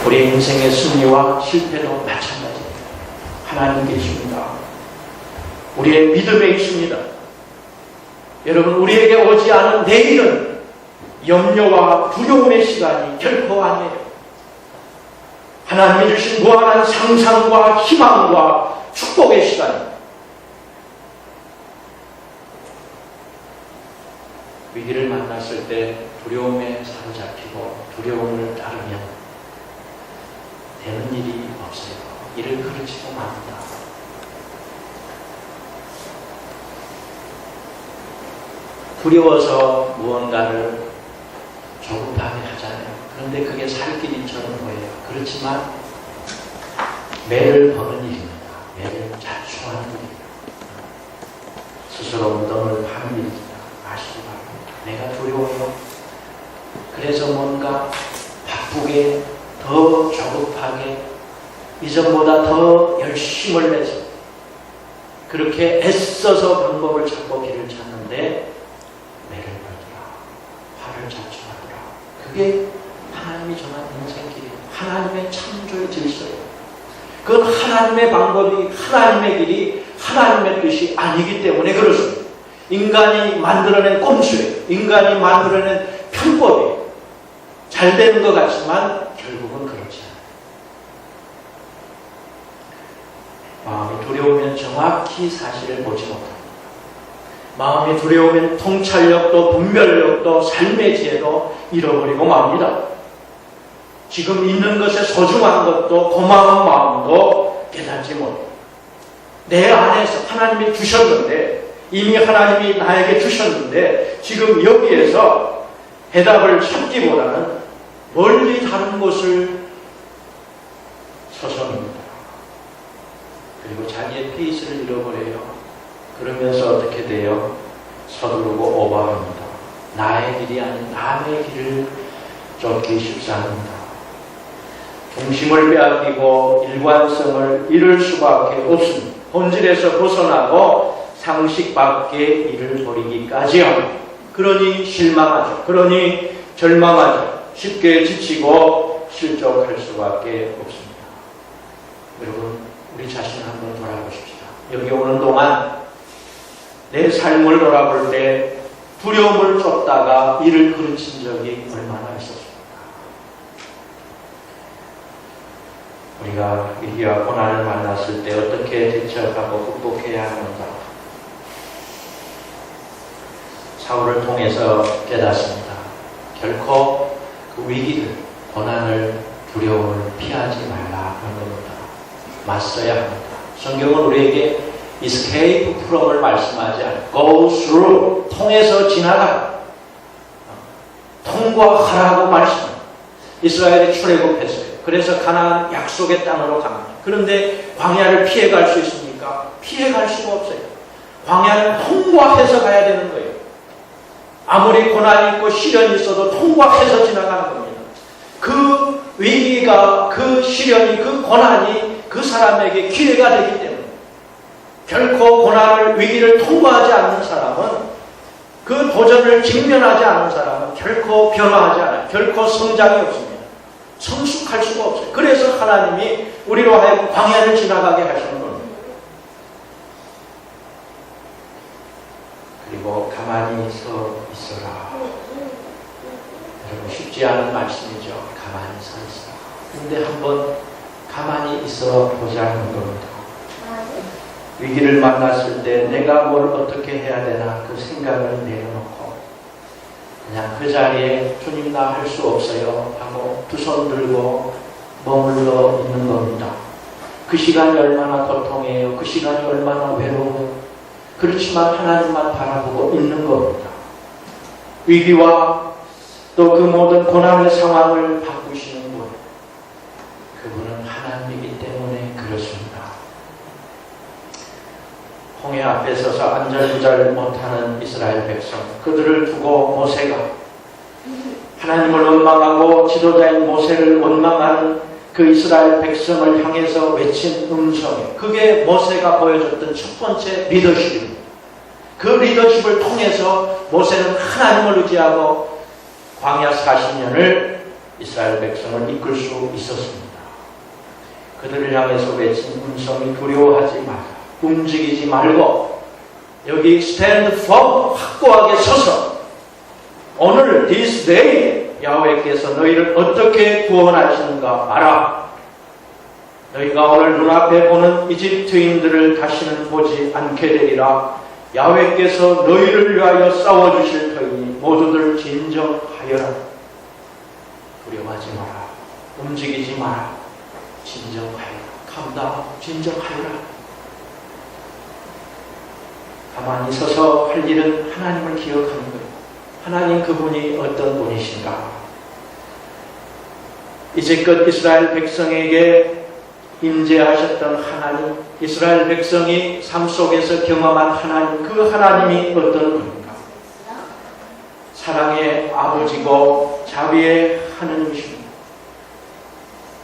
우리 인생의 승리와 실패도 마찬가지입니다. 하나님 계십니다. 우리의 믿음에 있습니다. 여러분, 우리에게 오지 않은 내일은 염려와 두려움의 시간이 결코 아니에요. 하나님이 주신 무한한 상상과 희망과 축복의 시간입니다. 위기를 만났을 때 두려움에 사로잡히고 두려움을 따르면 되는 일이 없어요. 이를 그르치고 맙니다. 두려워서 무언가를 조급하게 하잖아요. 그런데 그게 살 길이처럼 보여요. 그렇지만 매를 버는 일입니다. 매를 자초하는 일입니다. 스스로 운동을 하는 일입니다. 아시기 바랍니다. 내가 두려워요. 그래서 뭔가 바쁘게 더 조급하게 이전보다 더 열심을 내서 그렇게 애써서 방법을 찾고 길을 찾는데 매를 벌더라. 화를 자초하더라. 그게 하나님이 정한 인생길이에요. 하나님의 창조의 질서예요. 그건 하나님의 방법이, 하나님의 길이, 하나님의 뜻이 아니기 때문에 그렇습니다. 인간이 만들어낸 꼼수예요. 인간이 만들어낸 편법이에요. 잘 되는 것 같지만 결국은 그렇지 않아요. 마음이 두려우면 정확히 사실을 보지 못합니다. 마음이 두려우면 통찰력도 분별력도 삶의 지혜도 잃어버리고 맙니다. 지금 있는 것에 소중한 것도 고마운 마음도 깨닫지 못해요. 내 안에서 하나님이 주셨는데, 이미 하나님이 나에게 주셨는데 지금 여기에서 해답을 찾기보다는 멀리 다른 곳을 서성입니다. 그리고 자기의 페이스를 잃어버려요. 그러면서 어떻게 돼요? 서두르고 오버합니다. 나의 길이 아닌 남의 길을 쫓기 쉽사합니다. 중심을 빼앗기고 일관성을 잃을 수밖에 없습니다. 본질에서 벗어나고 상식 밖의 일을 벌이기까지 합니다. 그러니 실망하죠. 그러니 절망하죠. 쉽게 지치고 실족할 수밖에 없습니다. 여러분, 우리 자신을 한번 돌아보십시다. 여기 오는 동안 내 삶을 돌아볼 때 두려움을 쫓다가 이를 그르친 적이 얼마나 있었습니까? 우리가 위기와 고난을 만났을 때 어떻게 대처하고 극복해야 하는가? 사울을 통해서 깨닫습니다. 결코 그 위기를, 고난을, 두려움을 피하지 말라 하는 겁니다. 맞서야 합니다. 성경은 우리에게 escape from을 말씀하지 않고 go through, 통해서 지나가라, 통과하라고 말씀합니다. 이스라엘이 출애굽했어요. 그래서 가나안 약속의 땅으로 갑니다. 그런데 광야를 피해갈 수 있습니까? 피해갈 수가 없어요. 광야는 통과해서 가야 되는 거예요. 아무리 고난이 있고 시련이 있어도 통과해서 지나가는 겁니다. 그 위기가, 그 시련이, 그 고난이 그 사람에게 기회가 되기 때문에 결코 고난을, 위기를 통과하지 않는 사람은, 그 도전을 직면하지 않는 사람은 결코 변화하지 않아요. 결코 성장이 없습니다. 성숙할 수가 없어요. 그래서 하나님이 우리로 하여금 광야를 지나가게 하시는 겁니다. 그리고 가만히 서 있어라. 여러분, 쉽지 않은 말씀이죠. 가만히 서 있어라. 근데 한번 가만히 있어 보자는 겁니다. 위기를 만났을 때 내가 뭘 어떻게 해야 되나 그 생각을 내려놓고 그냥 그 자리에 주님 나 할 수 없어요 하고 두 손 들고 머물러 있는 겁니다. 그 시간이 얼마나 고통이에요. 그 시간이 얼마나 외로워요. 그렇지만 하나님만 바라보고 있는 겁니다. 위기와 또 그 모든 고난의 상황을 바꾸시는 분, 그분은 하나님이기 때문에 그렇습니다. 홍해 앞에 서서 안절부절 못하는 이스라엘 백성, 그들을 두고 모세가, 하나님을 원망하고 지도자인 모세를 원망하는 그 이스라엘 백성을 향해서 외친 음성이, 그게 모세가 보여줬던 첫 번째 리더십입니다. 그 리더십을 통해서 모세는 하나님을 의지하고 광야 40년을 이스라엘 백성을 이끌 수 있었습니다. 그들을 향해서 외친 음성이 두려워하지 마라. 움직이지 말고 여기 stand firm 확고하게 서서 오늘 this day 야훼께서 너희를 어떻게 구원하시는가 알아. 너희가 오늘 눈앞에 보는 이집트인들을 다시는 보지 않게 되리라. 야훼께서 너희를 위하여 싸워주실 터이니 모두들 진정하여라. 두려워하지 마라. 움직이지 마라. 진정하여라. 감당 진정하여라. 가만히 서서 할 일은 하나님을 기억하는 거예요. 하나님 그분이 어떤 분이신가. 이제껏 이스라엘 백성에게 임재하셨던 하나님, 이스라엘 백성이 삶 속에서 경험한 하나님, 그 하나님이 어떤 분인가. 사랑의 아버지고 자비의 하나님이십니다.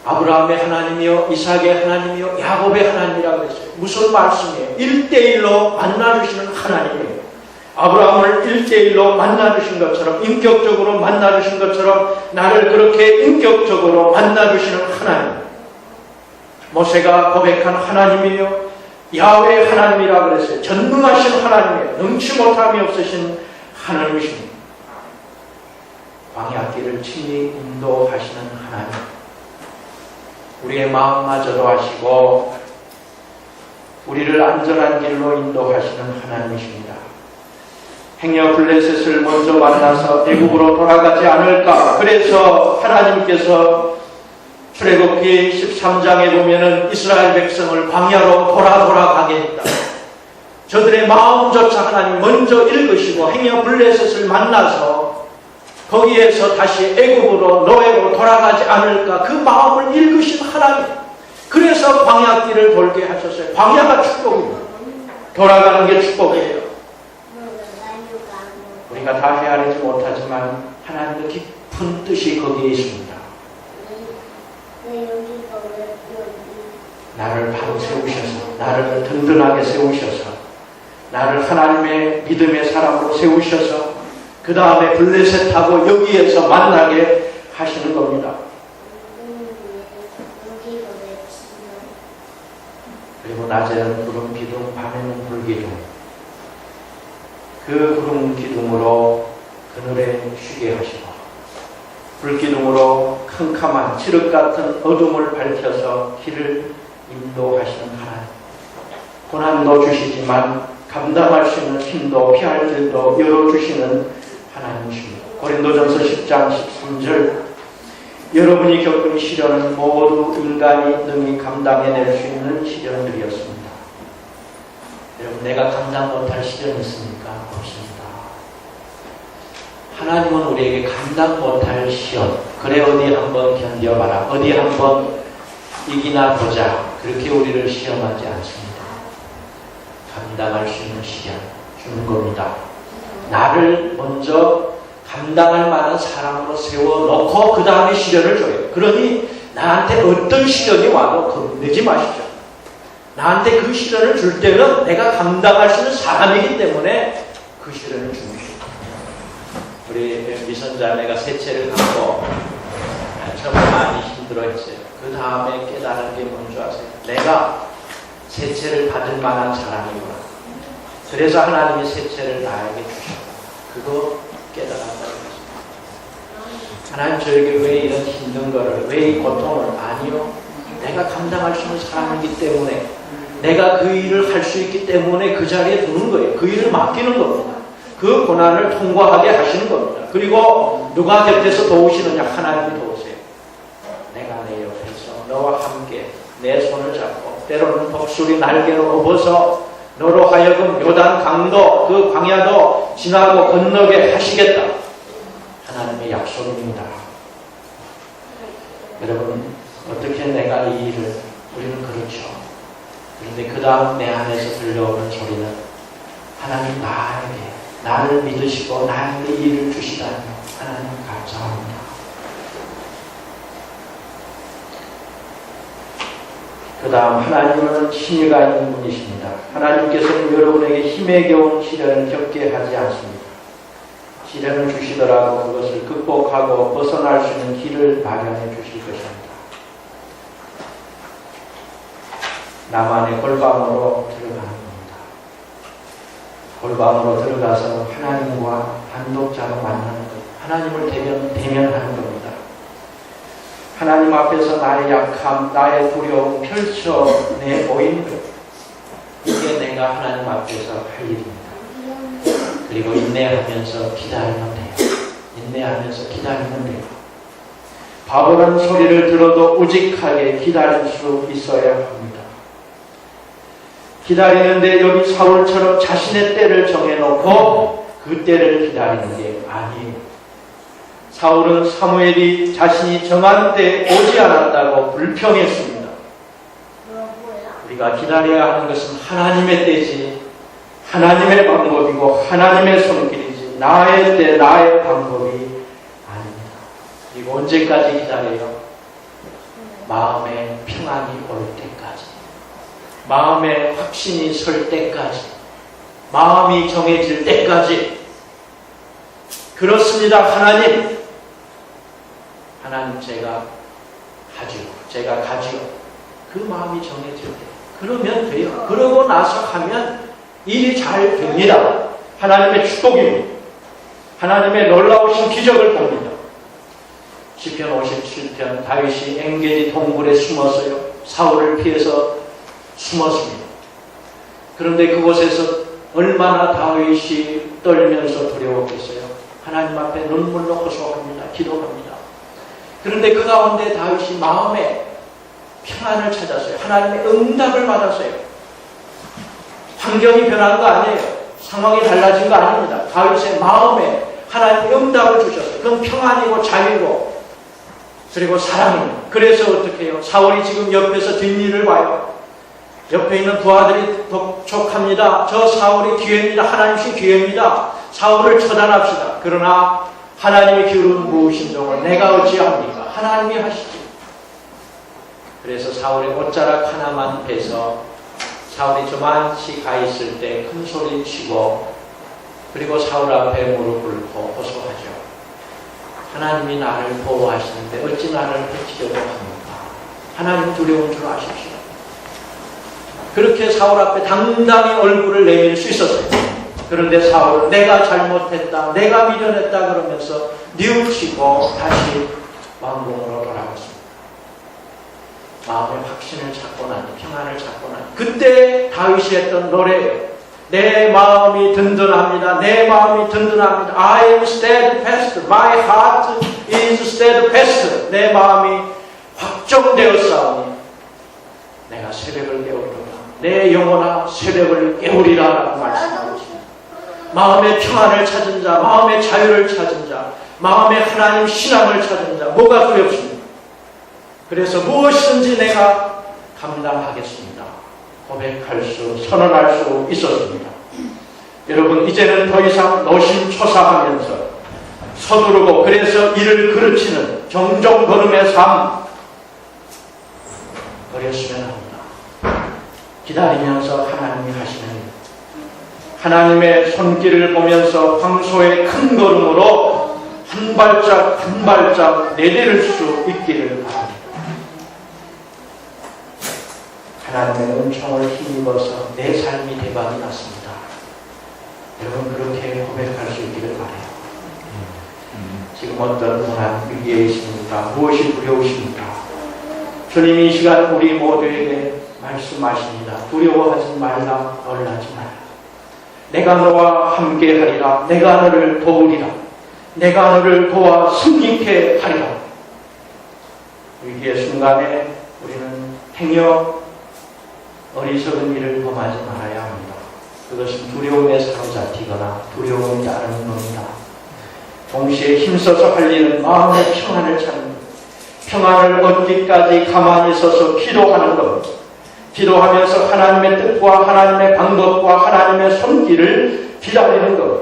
아브라함의 하나님이요, 이삭의 하나님이요, 야곱의 하나님이라고 했어요. 무슨 말씀이에요? 1대1로 만나주시는 하나님이에요. 아브라함을 1대1로 만나주신 것처럼, 인격적으로 만나주신 것처럼 나를 그렇게 인격적으로 만나주시는 하나님. 모세가 고백한 하나님이요, 야훼 하나님이라고 그랬어요. 전능하신 하나님이에요. 능치 못함이 없으신 하나님이십니다. 광야길을 친히 인도하시는 하나님. 우리의 마음마저도 하시고 우리를 안전한 길로 인도하시는 하나님이십니다. 행여 블레셋을 먼저 만나서 애굽으로 돌아가지 않을까. 그래서 하나님께서 출애굽기 13장에 보면은 이스라엘 백성을 광야로 돌아가게 했다. 저들의 마음조차 하나님 먼저 읽으시고 행여 블레셋을 만나서 거기에서 다시 애굽으로 노예로 돌아가지 않을까 그 마음을 읽으신 하나님. 그래서 광야길을 돌게 하셨어요. 광야가 축복입니다. 돌아가는 게 축복이에요. 우리가 다 헤아리지 못하지만 하나님의 깊은 뜻이 거기에 있습니다. 나를 바로 세우셔서, 나를 든든하게 세우셔서, 나를 하나님의 믿음의 사람으로 세우셔서 그 다음에 블레셋하고 여기에서 만나게 하시는 겁니다. 그리고 낮에는 구름 기둥, 밤에는 불 기둥. 그 구름 기둥으로 그늘에 쉬게 하시고 불 기둥으로 캄캄한 칠흑 같은 어둠을 밝혀서 길을 인도하시는 하나님. 고난도 주시지만 감당할 수 있는 힘도 피할 길도 열어주시는 하나님이십니다. 고린도전서 10장 13절 여러분이 겪은 시련은 모두 인간이 능히 감당해낼 수 있는 시련들이었습니다. 여러분, 내가 감당 못할 시련이 있습니까? 없습니다. 하나님은 우리에게 감당 못할 시험, 그래 어디 한번 견뎌봐라, 어디 한번 이기나 보자, 그렇게 우리를 시험하지 않습니다. 감당할 수 있는 시련 주는 겁니다. 나를 먼저 감당할 만한 사람으로 세워놓고 그 다음에 시련을 줘요. 그러니 나한테 어떤 시련이 와도 겁내지 마시죠. 나한테 그 시련을 줄 때는 내가 감당할 수 있는 사람이기 때문에 그 시련을 줍니다. 우리 미선자매가 셋째를 갖고 처음에 많이 힘들어했어요. 그 다음에 깨달은 게 뭔지 아세요? 내가 셋째를 받을 만한 사람이구나. 그래서 하나님이 셋째를 나에게 주셨다. 그거 깨달았다고 했습니다. 하나님 저에게 왜 이런 힘든 거를, 왜 이 고통을? 아니요. 내가 감당할 수 있는 사람이기 때문에, 내가 그 일을 할 수 있기 때문에 그 자리에 두는 거예요. 그 일을 맡기는 겁니다. 그 고난을 통과하게 하시는 겁니다. 그리고 누가 곁에서 도우시느냐? 하나님이 도우세요. 내가 내 옆에서 너와 함께 내 손을 잡고 때로는 독수리 날개로 업어서 너로 하여금 요단 강도, 그 광야도 지나고 건너게 하시겠다. 하나님의 약속입니다. 여러분, 어떻게 내가 이 일을, 우리는 그렇죠. 그런데 그 다음 내 안에서 들려오는 소리는 하나님 나에게, 나를 믿으시고 나에게 이 일을 주시다니 하나님 감사합니다. 그 다음 하나님은 신의가 있는 분이십니다. 하나님께서는 여러분에게 힘에 겨운 시련을 겪게 하지 않습니다. 시련을 주시더라도 그것을 극복하고 벗어날 수 있는 길을 마련해 주실 것입니다. 나만의 골방으로 들어가는 겁니다. 골방으로 들어가서 하나님과 단독자로 만나는 것, 하나님을 대면하는 겁니다. 하나님 앞에서 나의 약함, 나의 두려움 펼쳐내 보이는 것, 이게 내가 하나님 앞에서 할 일입니다. 그리고 인내하면서 기다리면 돼요. 인내하면서 기다리면 돼요. 바보는 소리를 들어도 우직하게 기다릴 수 있어야 합니다. 기다리는데 여기 사울처럼 자신의 때를 정해놓고 그 때를 기다리는 게 아니에요. 사울은 사무엘이 자신이 정한 때에 오지 않았다고 불평했습니다. 우리가 기다려야 하는 것은 하나님의 때지, 하나님의 방법이고 하나님의 손길이지, 나의 때, 나의 방법이 아닙니다. 그리고 언제까지 기다려요? 마음에 평안이 올 때까지, 마음에 확신이 설 때까지, 마음이 정해질 때까지. 그렇습니다. 하나님 제가 하지요, 제가 가지요. 그 마음이 정해질 때 그러면 돼요. 그러고 나서 하면 일이 잘 됩니다. 하나님의 축복입니다. 하나님의 놀라우신 기적을 봅니다. 시편 57편 다윗이 엔게디 동굴에 숨었어요. 사울을 피해서 숨었습니다. 그런데 그곳에서 얼마나 다윗이 떨면서 두려웠겠어요. 하나님 앞에 눈물로 호소합니다. 기도합니다. 그런데 그 가운데 다윗이 마음에 평안을 찾았어요. 하나님의 응답을 받았어요. 환경이 변한 거 아니에요. 상황이 달라진 거 아닙니다. 다윗의 마음에 하나님의 응답을 주셨어요. 그건 평안이고 자유고 그리고 사랑입니다. 그래서 어떻게 해요? 사울이 지금 옆에서 뒷일을 봐요. 옆에 있는 부하들이 독촉합니다. 저 사울이 기회입니다. 하나님이 기회입니다. 사울을 처단합시다. 그러나 하나님이 기울은 무엇인종을 내가 어찌합니까? 하나님이 하시지. 그래서 사울의 옷자락 하나만 빼서 사울이 저만치 가 있을 때 큰 소리 치고 그리고 사울 앞에 무릎 꿇고 호소하죠. 하나님이 나를 보호하시는데 어찌 나를 해치려고 합니까? 하나님 두려운 줄 아십시오. 그렇게 사울 앞에 당당히 얼굴을 내밀 수 있었어요. 그런데 사울은 내가 잘못했다, 내가 미련했다 그러면서 뉘우치고 다시 왕궁으로 돌아갔습니다. 마음의 확신을 찾고 나니, 평안을 찾고 나니, 그때 다윗이 했던 노래예요. 내 마음이 든든합니다. 내 마음이 든든합니다. I am steadfast. My heart is steadfast. 내 마음이 확정되었사오니 내가 새벽을 깨우리라. 내 영혼아 새벽을 깨우리라 라고 말씀하고 있습니다. 마음의 평안을 찾은 자, 마음의 자유를 찾은 자, 마음의 하나님 신앙을 찾은 자, 뭐가 두렵습니까? 그래서 무엇이든지 내가 감당하겠습니다. 고백할 수, 선언할 수 있었습니다. 여러분, 이제는 더 이상 노심초사하면서 서두르고 그래서 이를 그르치는 정정걸음의 삶 버렸으면 합니다. 기다리면서 하나님이 하시는 일, 하나님의 손길을 보면서 황소의 큰 걸음으로 한 발짝 한 발짝 내디딜 수 있기를 바랍니다. 하나님의 은총을 힘입어서 내 삶이 대박이 났습니다. 여러분 그렇게 고백할 수 있기를 바라요. 지금 어떤 고난 위기에 있습니까? 무엇이 두려우십니까? 주님이 이 시간 우리 모두에게 말씀하십니다. 두려워하지 말라, 놀라지 말라. 내가 너와 함께 하리라. 내가 너를 도우리라. 내가 너를 도와 승리케 하리라. 위기의 순간에 우리는 행여 어리석은 일을 범하지 말아야 합니다. 그것은 두려움에 사로잡히거나 두려움이 따르는 겁니다. 동시에 힘써서 할 일은 마음의 평안을 찾는 것, 평안을 얻기까지 가만히 서서 기도하는 것, 기도하면서 하나님의 뜻과 하나님의 방법과 하나님의 손길을 기다리는 것.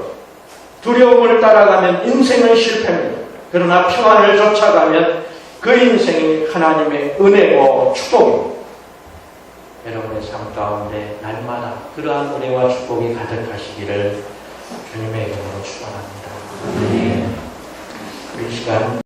두려움을 따라가면 인생은 실패입니다. 그러나 평안을 쫓아가면 그 인생이 하나님의 은혜고 축복입니다. 여러분의 삶 가운데 날마다 그러한 은혜와 축복이 가득하시기를 주님의 이름으로 축원합니다. 이 시간